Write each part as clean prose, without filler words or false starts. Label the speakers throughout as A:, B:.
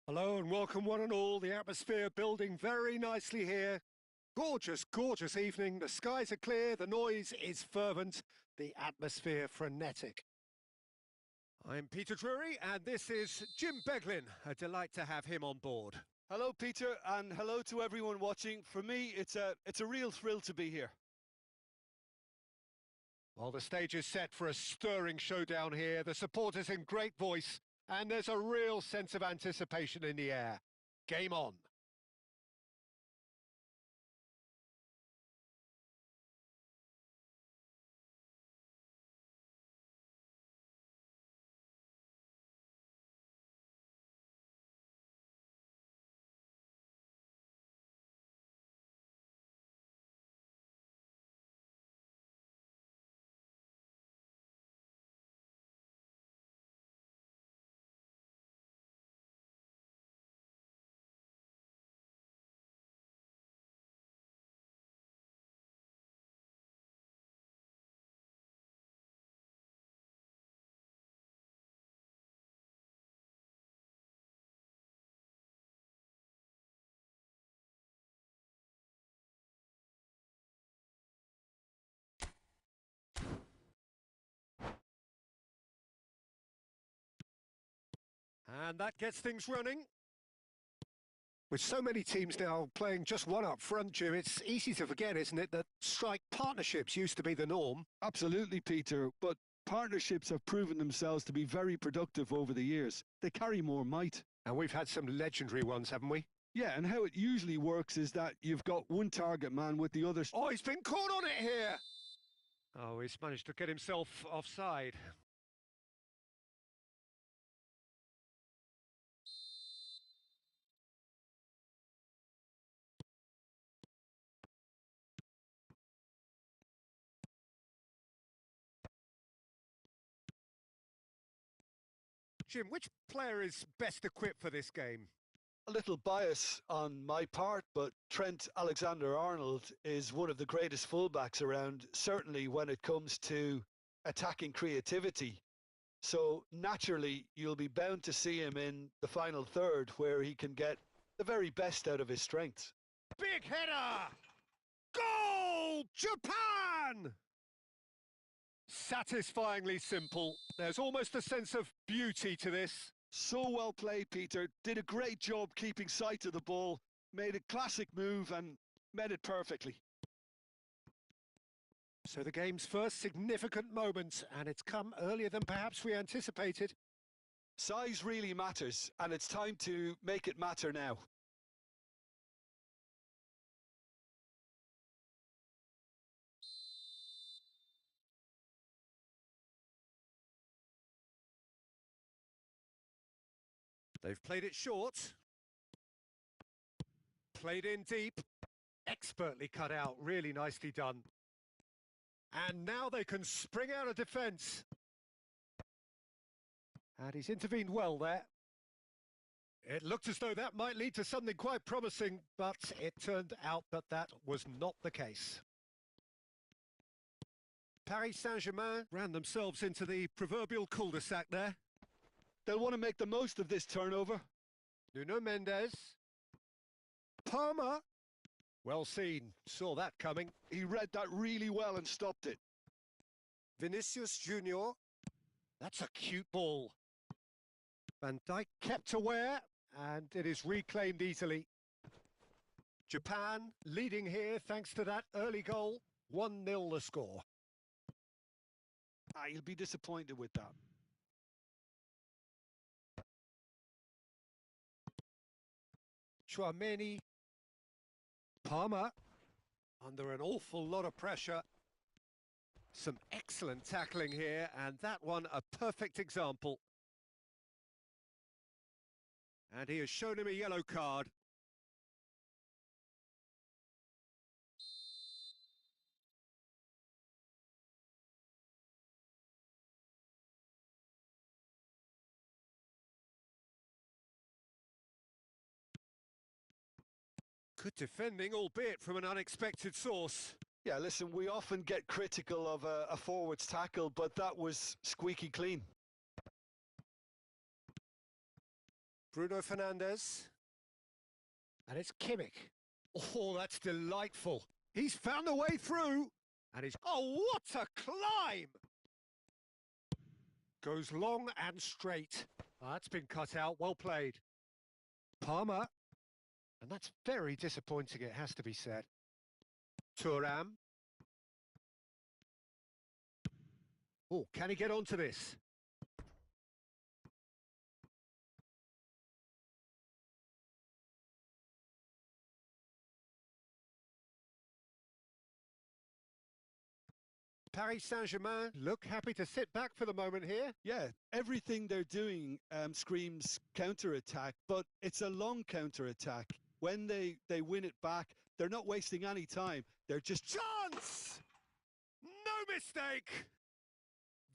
A: Hello and welcome one and all. The atmosphere building very nicely here. Gorgeous, gorgeous evening. The skies are clear, the noise is fervent, the atmosphere frenetic. I'm Peter Drury and this is Jim Beglin. A delight to have him on board.
B: Hello, Peter, and hello to everyone watching. For me, it's a real thrill to be here.
A: Well, the stage is set for a stirring showdown here. The supporters in great voice, and there's a real sense of anticipation in the air. Game on. And that gets things running. With so many teams now playing just one up front, Jim, it's easy to forget, isn't it, that strike partnerships used to be the norm.
B: Absolutely, Peter, but partnerships have proven themselves to be very productive over the years. They carry more might.
A: And we've had some legendary ones, haven't we?
B: Yeah, and how it usually works is that you've got one target man with the others.
A: Oh, he's been caught on it here! Oh, he's managed to get himself offside. Jim, which player is best equipped for this game?
B: A little bias on my part, but Trent Alexander-Arnold is one of the greatest fullbacks around, certainly when it comes to attacking creativity. So naturally, you'll be bound to see him in the final third where he can get the very best out of his strengths.
A: Big header! Goal! Japan! Satisfyingly simple. There's almost a sense of beauty to this.
B: So well played, Peter. Did a great job keeping sight of the ball, made a classic move and met it perfectly.
A: So the game's first significant moment, and it's come earlier than perhaps we anticipated.
B: Size really matters, and it's time to make it matter now.
A: They've played it short. Played in deep. Expertly cut out. Really nicely done. And now they can spring out of defence. And he's intervened well there. It looked as though that might lead to something quite promising, but it turned out that that was not the case. Paris Saint-Germain ran themselves into the proverbial cul-de-sac there.
B: They'll want to make the most of this turnover.
A: Nuno Mendes. Palmer. Well seen. Saw that coming.
B: He read that really well and stopped it.
A: Vinicius Junior. That's a cute ball. Van Dijk kept aware, and it is reclaimed easily. Japan leading here thanks to that early goal. 1-0 the score.
B: You'll be disappointed with that.
A: Chouameni. Palmer. Under an awful lot of pressure. Some excellent tackling here, and that one a perfect example. And he has shown him a yellow card. Good defending, albeit from an unexpected source.
B: Yeah, listen, we often get critical of a forward's tackle, but that was squeaky clean.
A: Bruno Fernandes. And it's Kimmich. Oh, that's delightful. He's found a way through. And he's... Oh, what a climb! Goes long and straight. Oh, that's been cut out. Well played. Palmer. And that's very disappointing, it has to be said. Thuram. Oh, can he get onto this? Paris Saint-Germain look happy to sit back for the moment here.
B: Yeah, everything they're doing screams counter-attack, but it's a long counter-attack. When they win it back, they're not wasting any time. They're just...
A: Chance! No mistake!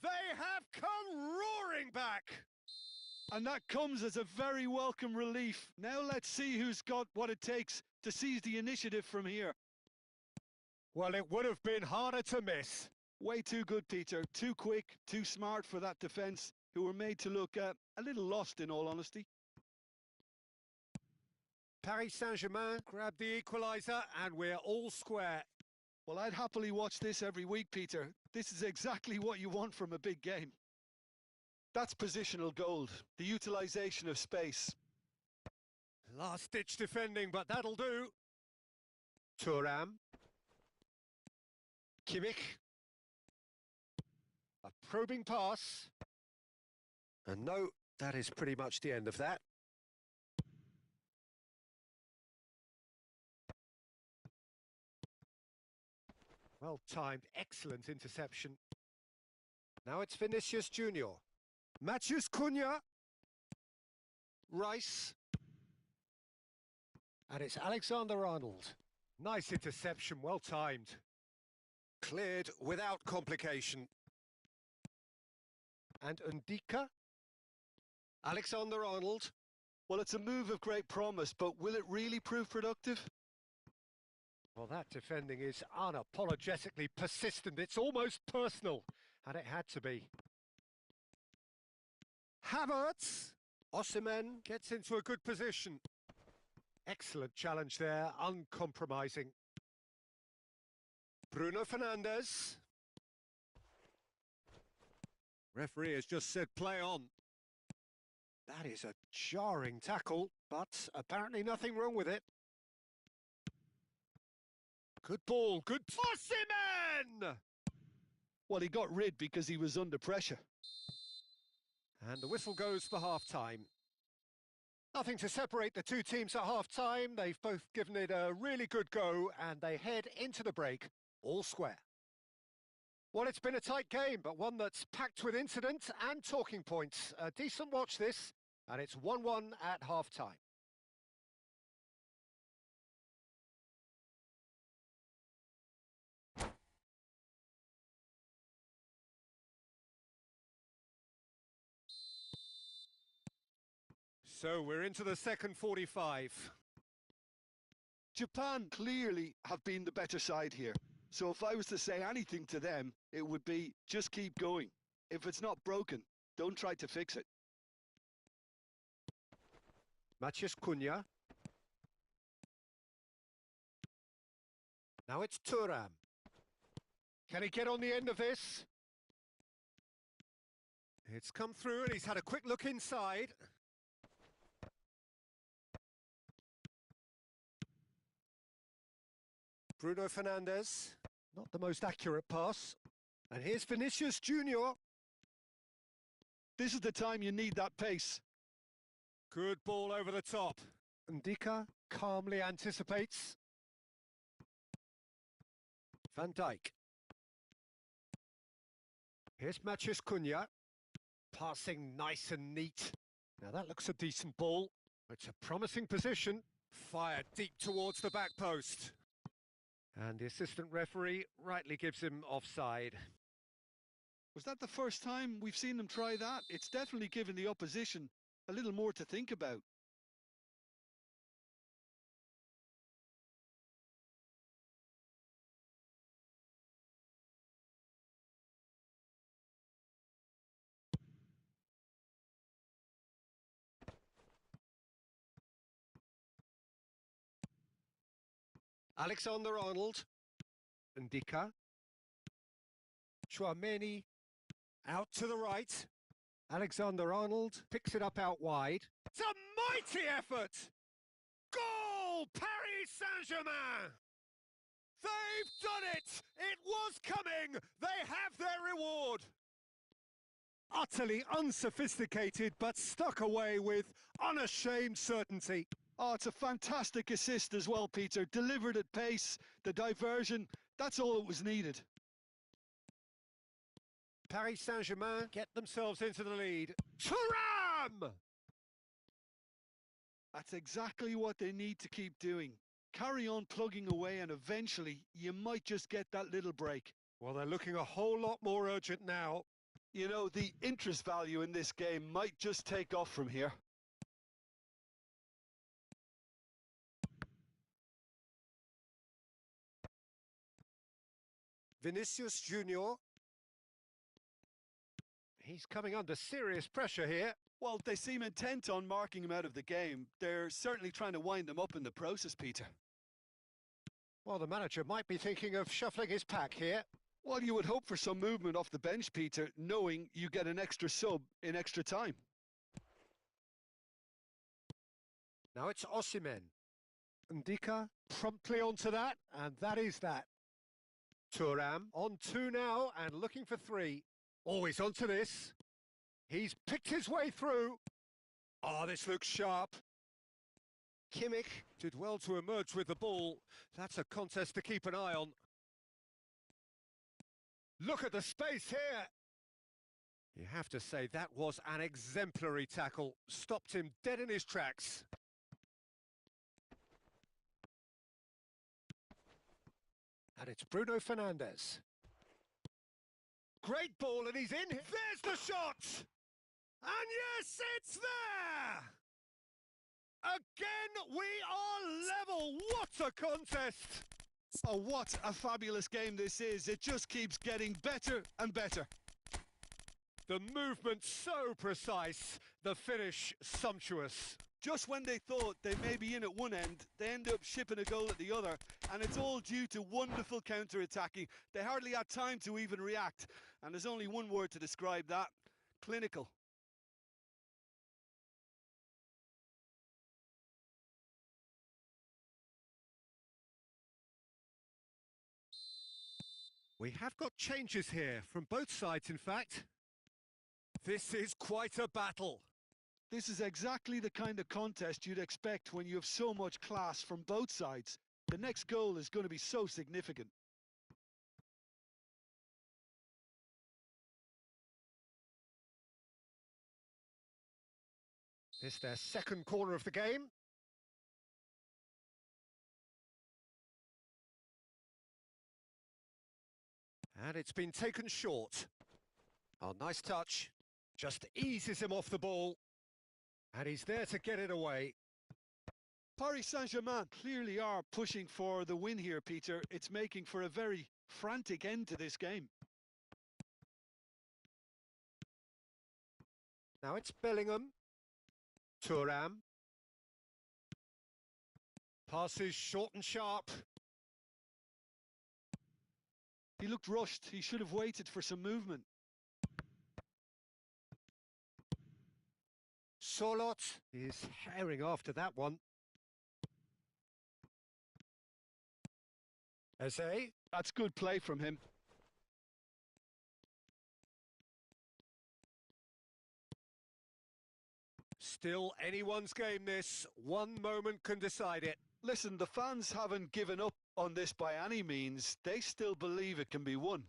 A: They have come roaring back!
B: And that comes as a very welcome relief. Now let's see who's got what it takes to seize the initiative from here.
A: Well, it would have been harder to miss.
B: Way too good, Peter. Too quick, too smart for that defence, who were made to look a little lost, in all honesty.
A: Paris Saint-Germain grabbed the equaliser, and we're all square.
B: Well, I'd happily watch this every week, Peter. This is exactly what you want from a big game. That's positional gold, the utilisation of space.
A: Last-ditch defending, but that'll do. Thuram. Kimmich. A probing pass. And no, that is pretty much the end of that. Well-timed, excellent interception. Now it's Vinicius Junior. Matheus Cunha. Rice. And it's Alexander-Arnold. Nice interception, well-timed. Cleared without complication. And Ndika. Alexander-Arnold.
B: Well, it's a move of great promise, but will it really prove productive?
A: Well, that defending is unapologetically persistent. It's almost personal, and it had to be. Havertz. Osimhen gets into a good position. Excellent challenge there, uncompromising. Bruno Fernandes. Referee has just said play on. That is a jarring tackle, but apparently nothing wrong with it. Good ball, good Osimhen!
B: Well, he got rid because he was under pressure.
A: And the whistle goes for half-time. Nothing to separate the two teams at half-time. They've both given it a really good go, and they head into the break all square. Well, it's been a tight game, but one that's packed with incident and talking points. A decent watch this, and it's 1-1 at half-time. So we're into the second 45.
B: Japan clearly have been the better side here. So if I was to say anything to them, it would be just keep going. If it's not broken, don't try to fix it.
A: Matheus Cunha. Now it's Thuram. Can he get on the end of this? It's come through and he's had a quick look inside. Bruno Fernandes, not the most accurate pass. And here's Vinicius Junior.
B: This is the time you need that pace.
A: Good ball over the top. Ndika calmly anticipates. Van Dijk. Here's Matheus Cunha. Passing nice and neat. Now that looks a decent ball. It's a promising position. Fired deep towards the back post. And the assistant referee rightly gives him offside.
B: Was that the first time we've seen them try that? It's definitely given the opposition a little more to think about.
A: Alexander-Arnold. Ndika. Chouameni. Out to the right. Alexander-Arnold picks it up out wide. It's a mighty effort! Goal! Paris Saint-Germain! They've done it! It was coming! They have their reward! Utterly unsophisticated, but stuck away with unashamed certainty.
B: Oh, it's a fantastic assist as well, Peter. Delivered at pace, the diversion, that's all that was needed.
A: Paris Saint-Germain get themselves into the lead. Thuram!
B: That's exactly what they need to keep doing. Carry on plugging away and eventually you might just get that little break.
A: Well, they're looking a whole lot more urgent now.
B: You know, the interest value in this game might just take off from here.
A: Vinicius Junior. He's coming under serious pressure here.
B: Well, they seem intent on marking him out of the game. They're certainly trying to wind him up in the process, Peter.
A: Well, the manager might be thinking of shuffling his pack here.
B: Well, you would hope for some movement off the bench, Peter, knowing you get an extra sub in extra time.
A: Now it's Osimhen. Ndika promptly onto that, and that is that. Thuram on 2 now and looking for 3. Always onto this. He's picked his way through. Oh, this looks sharp. Kimmich did well to emerge with the ball. That's a contest to keep an eye on. Look at the space here. You have to say that was an exemplary tackle. Stopped him dead in his tracks. And it's Bruno Fernandes. Great ball, and he's in. There's the shot! And yes, it's there! Again, we are level. What a contest!
B: Oh, what a fabulous game this is. It just keeps getting better and better.
A: The movement so precise, the finish sumptuous.
B: Just when they thought they may be in at one end, they end up shipping a goal at the other, and it's all due to wonderful counter-attacking. They hardly had time to even react, and there's only one word to describe that: clinical.
A: We have got changes here, from both sides in fact. This is quite a battle.
B: This is exactly the kind of contest you'd expect when you have so much class from both sides. The next goal is going to be so significant.
A: It's their second corner of the game. And it's been taken short. Oh, nice touch. Just eases him off the ball. And he's there to get it away.
B: Paris Saint-Germain clearly are pushing for the win here, Peter. It's making for a very frantic end to this game.
A: Now it's Bellingham. Thuram. Passes short and sharp.
B: He looked rushed. He should have waited for some movement.
A: Solot is herring after that one. Eze.
B: That's good play from him.
A: Still anyone's game this. One moment can decide it.
B: Listen, the fans haven't given up on this by any means. They still believe it can be won.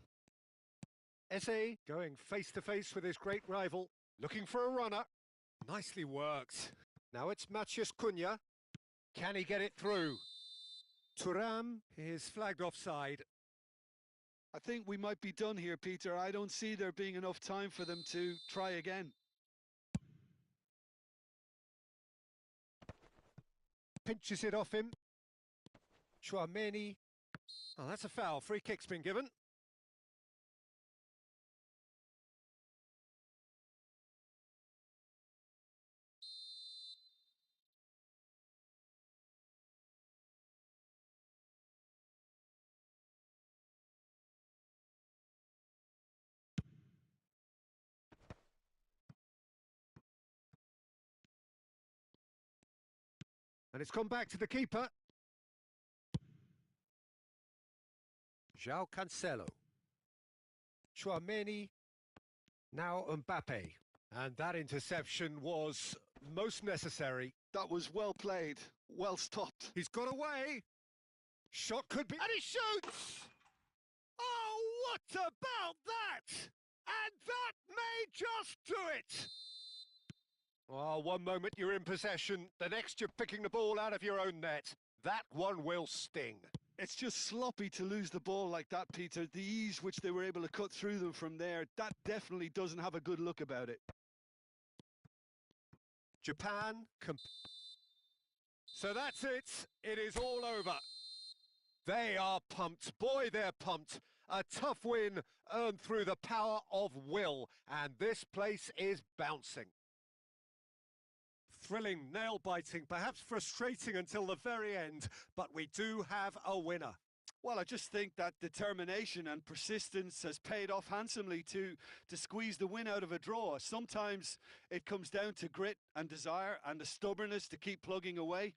A: Eze going face to face with his great rival. Looking for a runner. Nicely worked. Now it's Matheus Cunha. Can he get it through? Thuram is flagged offside.
B: I think we might be done here, Peter. I don't see there being enough time for them to try again.
A: Pinches it off him. Chouameni. Oh, that's a foul. Free kick's been given. And it's gone back to the keeper. Giao Cancelo. Chouameni. Now Mbappe. And that interception was most necessary.
B: That was well played, well stopped.
A: He's got away. Shot could be... And he shoots! Oh, what about that? And that may just do it. Oh, one moment you're in possession, the next you're picking the ball out of your own net. That one will sting.
B: It's just sloppy to lose the ball like that, Peter. The ease which they were able to cut through them from there, that definitely doesn't have a good look about it.
A: Japan... So that's it. It is all over. They are pumped. Boy, they're pumped. A tough win earned through the power of will. And this place is bouncing. Thrilling, nail-biting, perhaps frustrating until the very end, but we do have a winner.
B: Well, I just think that determination and persistence has paid off handsomely to squeeze the win out of a draw. Sometimes it comes down to grit and desire and the stubbornness to keep plugging away.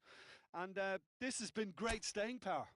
B: And this has been great staying power.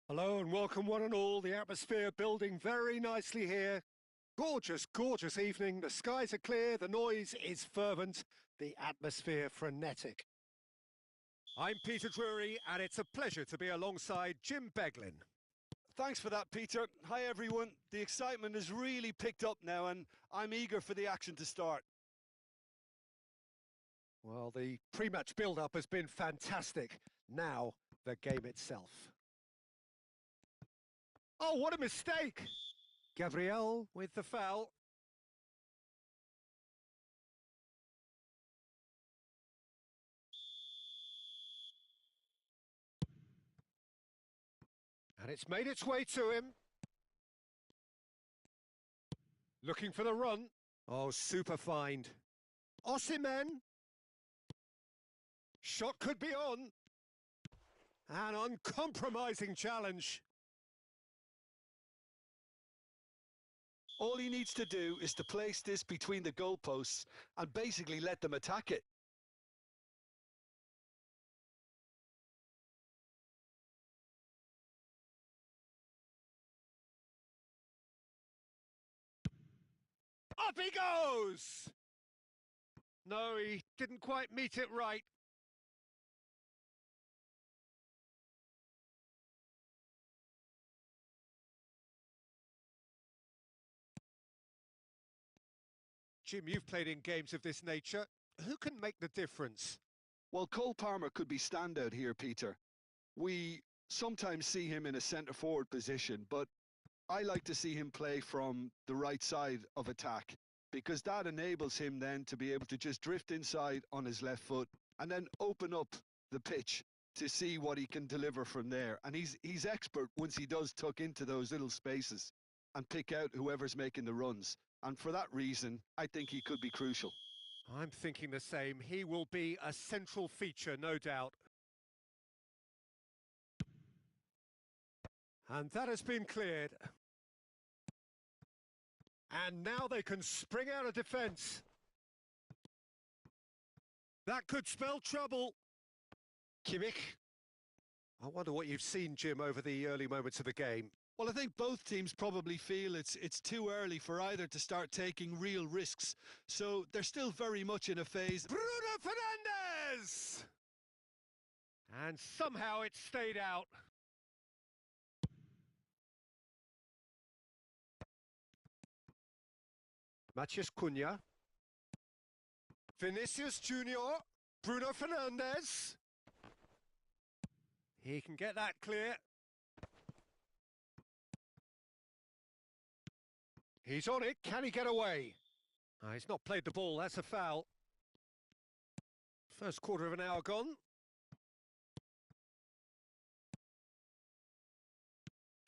A: Hello and welcome one and all. The atmosphere building very nicely here. Gorgeous, gorgeous evening. The skies are clear, the noise is fervent, the atmosphere frenetic. I'm Peter Drury and it's a pleasure to be alongside Jim Beglin.
B: Thanks for that, Peter. Hi, everyone. The excitement has really picked up now, and I'm eager for the action to start.
A: Well, the pre-match build-up has been fantastic. Now, the game itself. Oh, what a mistake! Gabriel with the foul. And it's made its way to him. Looking for the run. Oh, super find. Osimhen. Shot could be on. An uncompromising challenge.
B: All he needs to do is to place this between the goalposts and basically let them attack it.
A: Up he goes! No, he didn't quite meet it right. Jim, you've played in games of this nature. Who can make the difference?
B: Well, Cole Palmer could be standout here, Peter. We sometimes see him in a centre-forward position, but I like to see him play from the right side of attack because that enables him then to be able to just drift inside on his left foot and then open up the pitch to see what he can deliver from there. And he's expert once he does tuck into those little spaces and pick out whoever's making the runs. And for that reason, I think he could be crucial.
A: I'm thinking the same. He will be a central feature, no doubt. And that has been cleared. And now they can spring out of defence. That could spell trouble. Kimmich. I wonder what you've seen, Jim, over the early moments of the game.
B: Well, I think both teams probably feel it's too early for either to start taking real risks. So they're still very much in a phase.
A: Bruno Fernandes! And somehow it stayed out. Matheus Cunha. Vinicius Junior. Bruno Fernandes. He can get that clear. He's on it. Can he get away? He's not played the ball. That's a foul. First quarter of an hour gone.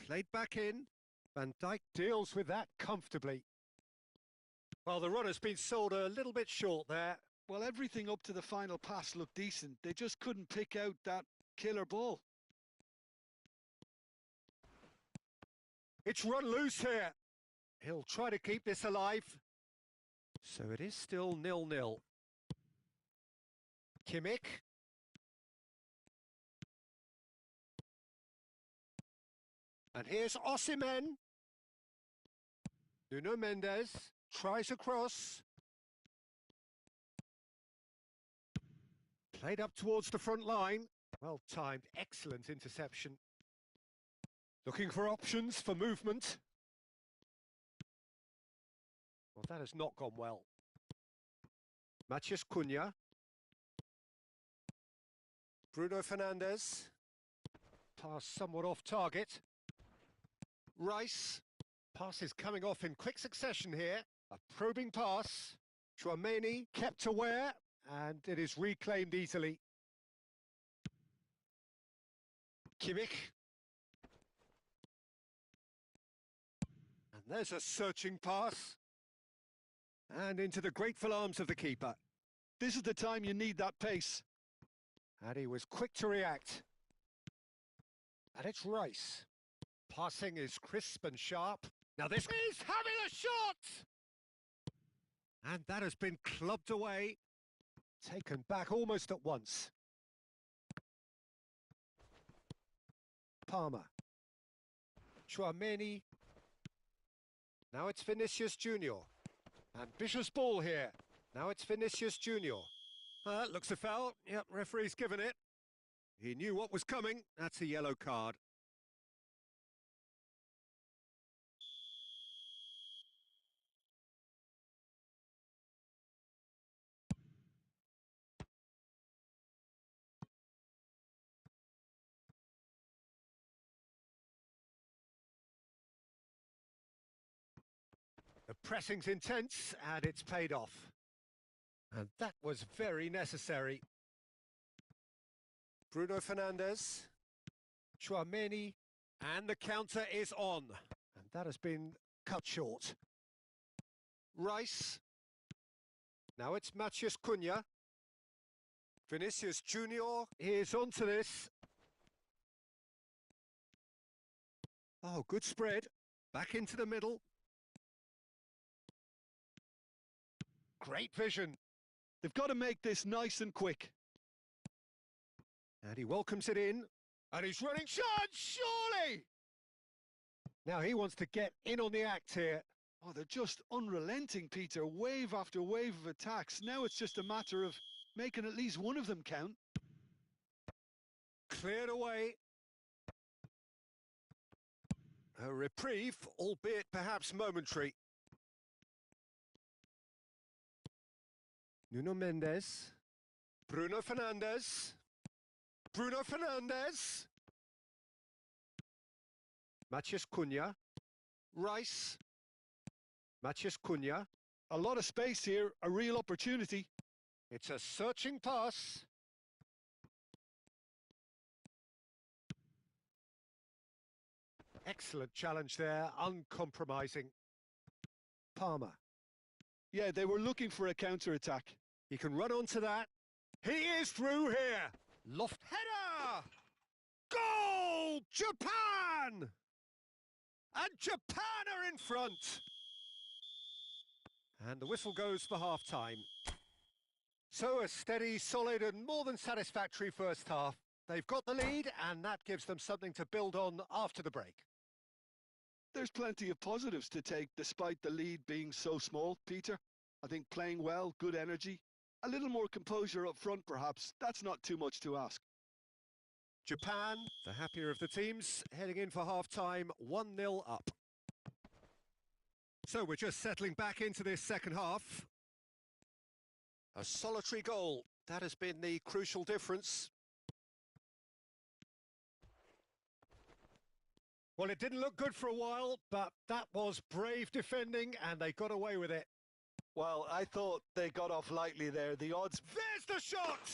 A: Played back in. Van Dijk deals with that comfortably. Well, the run has been sold a little bit short there.
B: Well, everything up to the final pass looked decent. They just couldn't pick out that killer ball.
A: It's run loose here. He'll try to keep this alive. So it is still 0-0. Kimmich. And here's Osimhen. Nuno Mendes tries across. Played up towards the front line. Well timed, excellent interception. Looking for options for movement. Well, that has not gone well. Matheus Cunha. Bruno Fernandes. Pass somewhat off target. Rice. Pass is coming off in quick succession here. A probing pass. Chouameni kept aware, and it is reclaimed easily. Kimmich. And there's a searching pass. And into the grateful arms of the keeper.
B: This is the time you need that pace.
A: And he was quick to react. And it's Rice. Passing is crisp and sharp. Now this is having a shot! And that has been clubbed away. Taken back almost at once. Palmer. Chouameni. Now it's Vinicius Junior. Ambitious ball here. Now it's Vinicius Junior. Looks a foul. Yep, referee's given it. He knew what was coming. That's a yellow card. The pressing's intense, and it's paid off. And that was very necessary. Bruno Fernandes. Chouameni. And the counter is on. And that has been cut short. Rice. Now it's Matheus Cunha. Vinicius Junior is onto this. Oh, good spread. Back into the middle. Great vision.
B: They've got to make this nice and quick.
A: And he welcomes it in. And he's running shot, surely! Now he wants to get in on the act here.
B: Oh, they're just unrelenting, Peter. Wave after wave of attacks. Now it's just a matter of making at least one of them count.
A: Cleared away. A reprieve, albeit perhaps momentary. Nuno Mendes. Bruno Fernandes. Bruno Fernandes. Matheus Cunha. Rice. Matheus Cunha.
B: A lot of space here, a real opportunity.
A: It's a searching pass. Excellent challenge there, uncompromising. Palmer.
B: Yeah, they were looking for a counter-attack.
A: He can run onto that. He is through here. Loft header! Goal! Japan! And Japan are in front. And the whistle goes for half-time. So a steady, solid and more than satisfactory first half. They've got the lead and that gives them something to build on after the break.
B: There's plenty of positives to take despite the lead being so small, Peter. I think playing well, good energy, a little more composure up front perhaps, that's not too much to ask.
A: Japan, the happier of the teams, heading in for half-time, 1-0 up. So we're just settling back into this second half. A solitary goal, that has been the crucial difference. Well, it didn't look good for a while, but that was brave defending and they got away with it.
B: Well, I thought they got off lightly there. The odds...
A: There's the shot!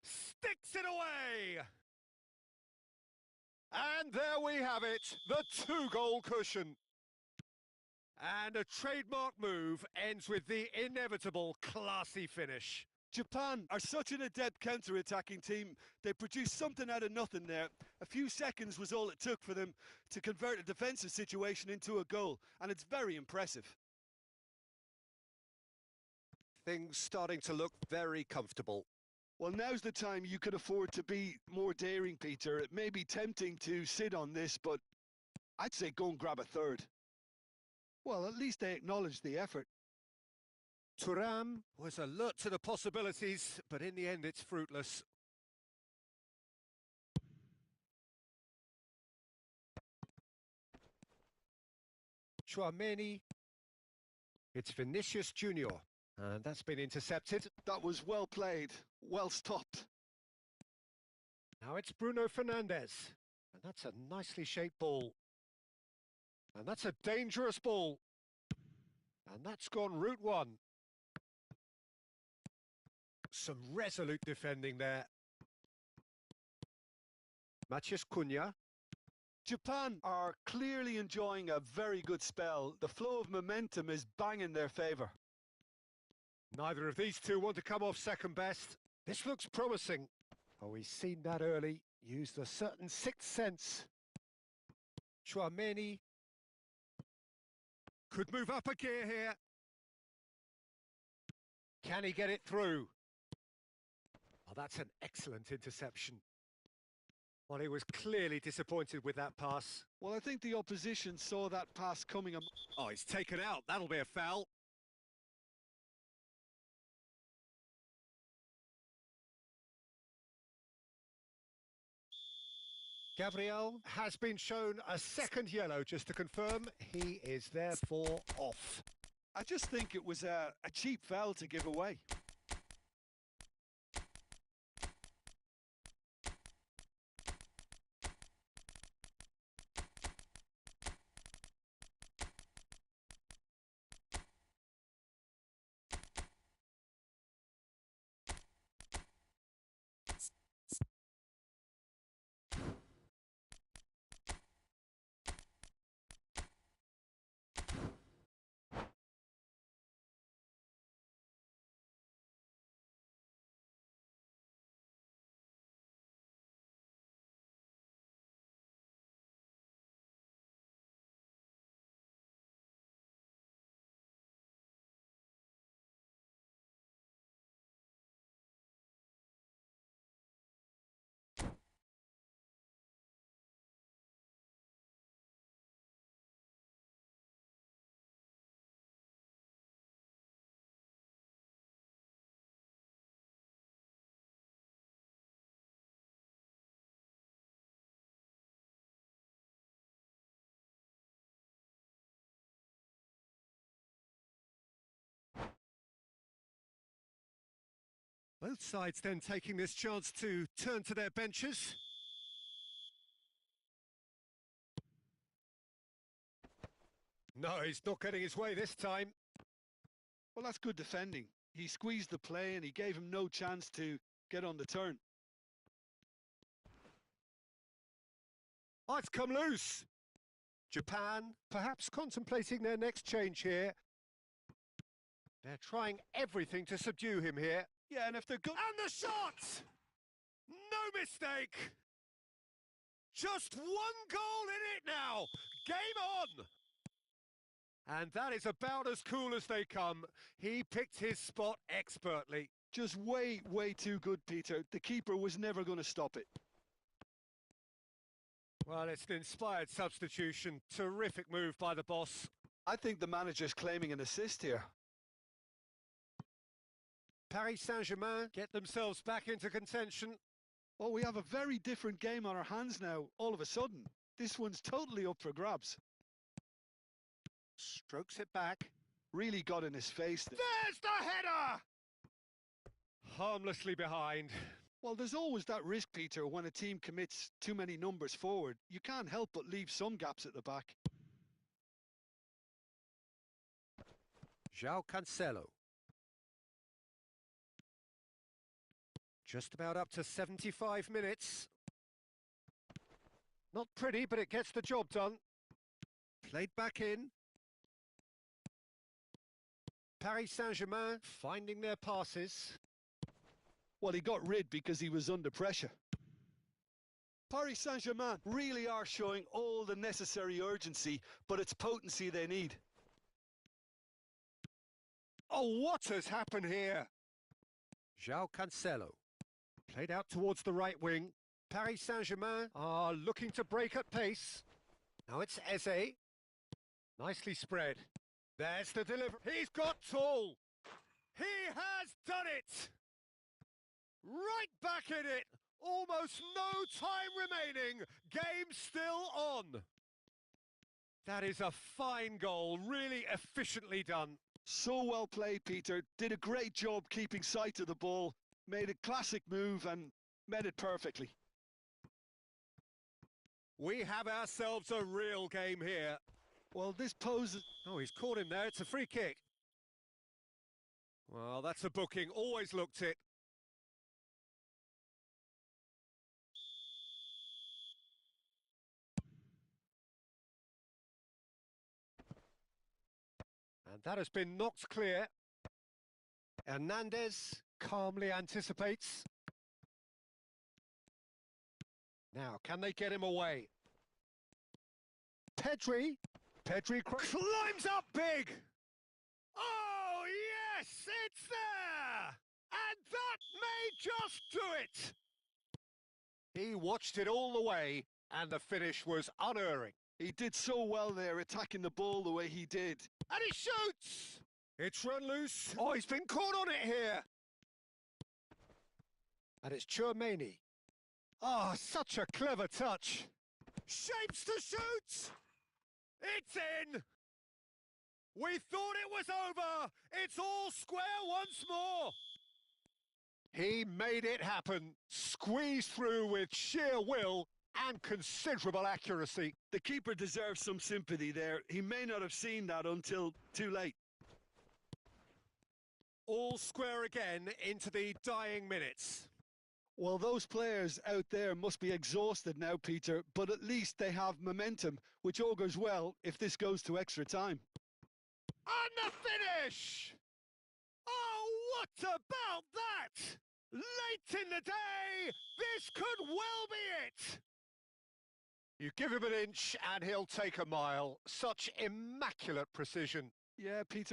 A: Sticks it away! And there we have it, the two-goal cushion. And a trademark move ends with the inevitable classy finish.
B: Japan are such an adept counter-attacking team. They produced something out of nothing there. A few seconds was all it took for them to convert a defensive situation into a goal, and it's very impressive.
A: Things starting to look very comfortable.
B: Well, now's the time you could afford to be more daring, Peter. It may be tempting to sit on this, but I'd say go and grab a third. Well, at least they acknowledged the effort.
A: Thuram was alert to the possibilities, but in the end it's fruitless. Chouameni. It's Vinicius Junior, and that's been intercepted.
B: That was well played, well stopped.
A: Now it's Bruno Fernandes, and that's a nicely shaped ball. And that's a dangerous ball. And that's gone route one. Some resolute defending there. Matheus Cunha.
B: Japan are clearly enjoying a very good spell. The flow of momentum is bang in their favour.
A: Neither of these two want to come off second best. This looks promising. Oh, we've seen that early. Used a certain sixth sense. Chouameni. Could move up a gear here. Can he get it through? Oh, that's an excellent interception. Well, he was clearly disappointed with that pass.
B: Well, I think the opposition saw that pass coming.
A: Oh, he's taken out. That'll be a foul. Gabriel has been shown a second yellow, just to confirm. He is therefore off.
B: I just think it was a cheap foul to give away.
A: Both sides then taking this chance to turn to their benches. No, he's not getting his way this time.
B: Well, that's good defending. He squeezed the play and he gave him no chance to get on the turn.
A: Oh, it's come loose. Japan, perhaps contemplating their next change here. They're trying everything to subdue him here.
B: Yeah, and if they're good...
A: And the shot! No mistake! Just one goal in it now! Game on! And that is about as cool as they come. He picked his spot expertly.
B: Just way too good, Peter. The keeper was never going to stop it.
A: Well, it's an inspired substitution. Terrific move by the boss.
B: I think the manager's claiming an assist here.
A: Paris Saint-Germain get themselves back into contention.
B: Oh, we have a very different game on our hands now, all of a sudden. This one's totally up for grabs.
A: Strokes it back.
B: Really got in his face.
A: There's the header! Harmlessly behind.
B: Well, there's always that risk, Peter, when a team commits too many numbers forward. You can't help but leave some gaps at the back.
A: Giao Cancelo. Just about up to 75 minutes. Not pretty, but it gets the job done. Played back in. Paris Saint-Germain finding their passes.
B: Well, he got rid because he was under pressure. Paris Saint-Germain really are showing all the necessary urgency, but it's potency they need.
A: Oh, what has happened here? Giao Cancelo. Played out towards the right wing. Paris Saint-Germain are looking to break at pace. Now it's Eze. Nicely spread. There's the delivery. He's got tall. He has done it. Right back in it. Almost no time remaining. Game still on. That is a fine goal. Really efficiently done.
B: So well played, Peter. Did a great job keeping sight of the ball. Made a classic move and met it perfectly.
A: We have ourselves a real game here.
B: Well, this poses...
A: Oh, he's caught him there. It's a free kick. Well, that's a booking. Always looked it. And that has been knocked clear. Hernandez calmly anticipates. Now, can they get him away? Pedri climbs up big! Oh, yes, it's there! And that may just do it! He watched it all the way, and the finish was unerring.
B: He did so well there, attacking the ball the way he did.
A: And he shoots! It's run loose. Oh, he's been caught on it here. And it's Chouameni. Oh, such a clever touch. Shapes to shoot! It's in! We thought it was over! It's all square once more! He made it happen, squeezed through with sheer will and considerable accuracy.
B: The keeper deserves some sympathy there. He may not have seen that until too late.
A: All square again into the dying minutes.
B: Well, those players out there must be exhausted now, Peter, but at least they have momentum, which augurs well if this goes to extra time.
A: And the finish! Oh, what about that? Late in the day, this could well be it! You give him an inch and he'll take a mile. Such immaculate precision.
B: Yeah, Peter.